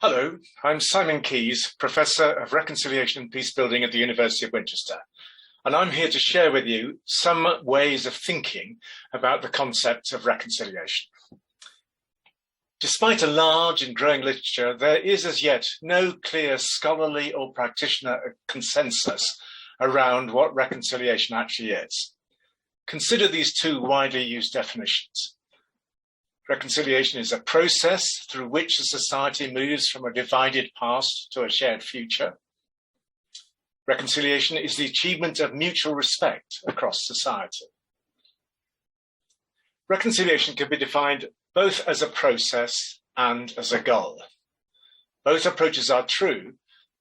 Hello, I'm Simon Keyes, Professor of Reconciliation and Peacebuilding at the University of Winchester, and I'm here to share with you some ways of thinking about the concept of reconciliation. Despite a large and growing literature, there is as yet no clear scholarly or practitioner consensus around what reconciliation actually is. Consider these two widely used definitions. Reconciliation is a process through which a society moves from a divided past to a shared future. Reconciliation is the achievement of mutual respect across society. Reconciliation can be defined both as a process and as a goal. Both approaches are true,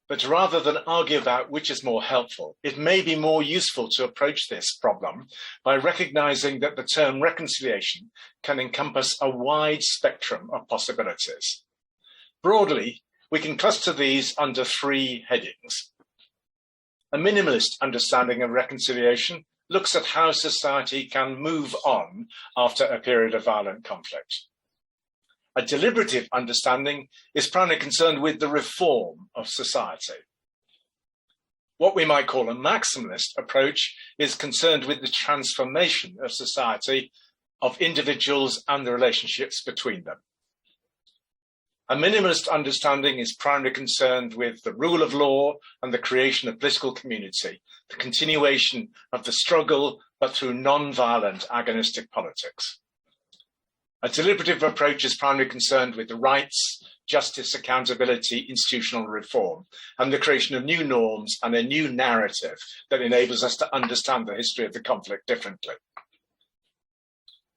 but rather than argue about which is more helpful, it may be more useful to approach this problem by recognizing that the term reconciliation can encompass a wide spectrum of possibilities. Broadly, we can cluster these under three headings. A minimalist understanding of reconciliation looks at how society can move on after a period of violent conflict. A deliberative understanding is primarily concerned with the reform of society. What we might call a maximalist approach is concerned with the transformation of society, of individuals and the relationships between them. A minimalist understanding is primarily concerned with the rule of law and the creation of political community, the continuation of the struggle, but through non-violent agonistic politics. A deliberative approach is primarily concerned with the rights, justice, accountability, institutional reform, and the creation of new norms and a new narrative that enables us to understand the history of the conflict differently.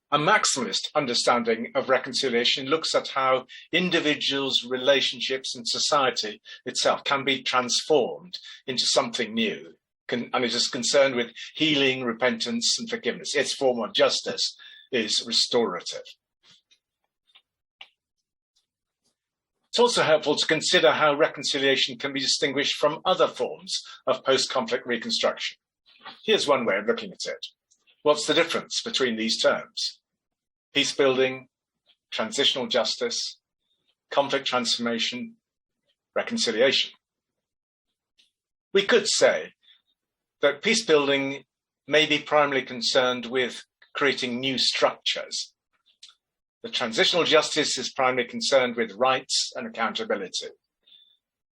A maximalist understanding of reconciliation looks at how individuals, relationships, and society itself can be transformed into something new, and it is concerned with healing, repentance, and forgiveness. Its form of justice is restorative. It's also helpful to consider how reconciliation can be distinguished from other forms of post-conflict reconstruction. Here's one way of looking at it. What's the difference between these terms? Peacebuilding, transitional justice, conflict transformation, reconciliation. We could say that peacebuilding may be primarily concerned with creating new structures. The transitional justice is primarily concerned with rights and accountability.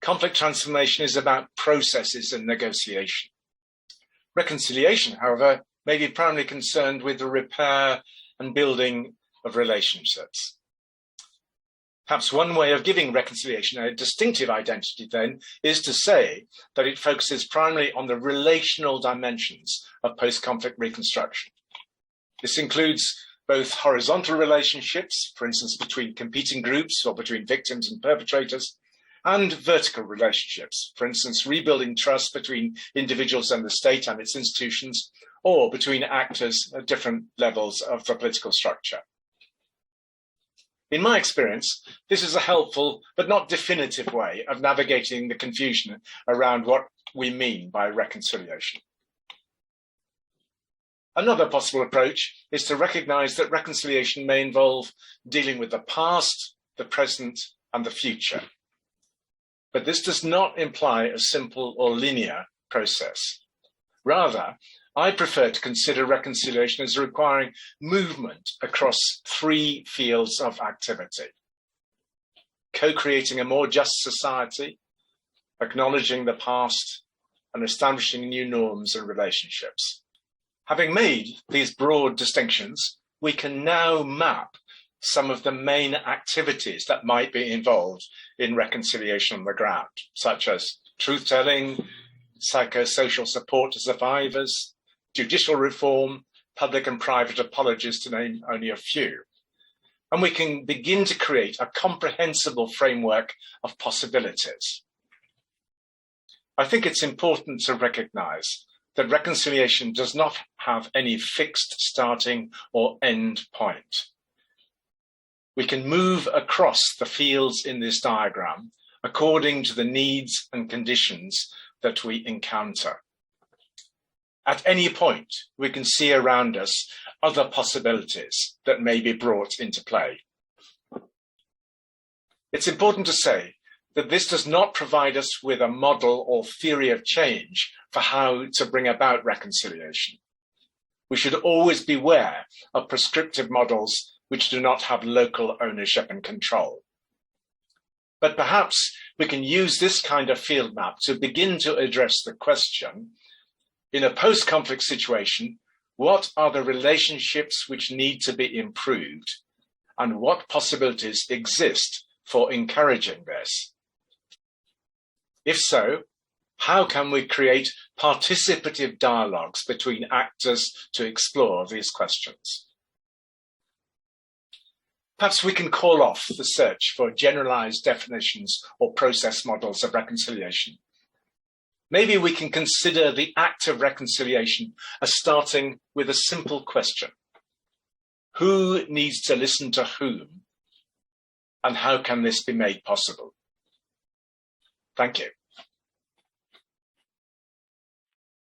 Conflict transformation is about processes and negotiation. Reconciliation, however, may be primarily concerned with the repair and building of relationships. Perhaps one way of giving reconciliation a distinctive identity then is to say that it focuses primarily on the relational dimensions of post-conflict reconstruction. This includes both horizontal relationships, for instance, between competing groups or between victims and perpetrators, and vertical relationships, for instance, rebuilding trust between individuals and the state and its institutions, or between actors at different levels of the political structure. In my experience, this is a helpful but not definitive way of navigating the confusion around what we mean by reconciliation. Another possible approach is to recognize that reconciliation may involve dealing with the past, the present, and the future. But this does not imply a simple or linear process. Rather, I prefer to consider reconciliation as requiring movement across three fields of activity: co-creating a more just society, acknowledging the past, and establishing new norms and relationships. Having made these broad distinctions, we can now map some of the main activities that might be involved in reconciliation on the ground, such as truth-telling, psychosocial support to survivors, judicial reform, public and private apologies, to name only a few. And we can begin to create a comprehensible framework of possibilities. I think it's important to recognize that reconciliation does not have any fixed starting or end point. We can move across the fields in this diagram according to the needs and conditions that we encounter. At any point, we can see around us other possibilities that may be brought into play. It's important to say that this does not provide us with a model or theory of change for how to bring about reconciliation. We should always beware of prescriptive models which do not have local ownership and control. But perhaps we can use this kind of field map to begin to address the question, in a post-conflict situation, what are the relationships which need to be improved, and what possibilities exist for encouraging this? If so, how can we create participative dialogues between actors to explore these questions? Perhaps we can call off the search for generalized definitions or process models of reconciliation. Maybe we can consider the act of reconciliation as starting with a simple question. Who needs to listen to whom? And how can this be made possible? Thank you.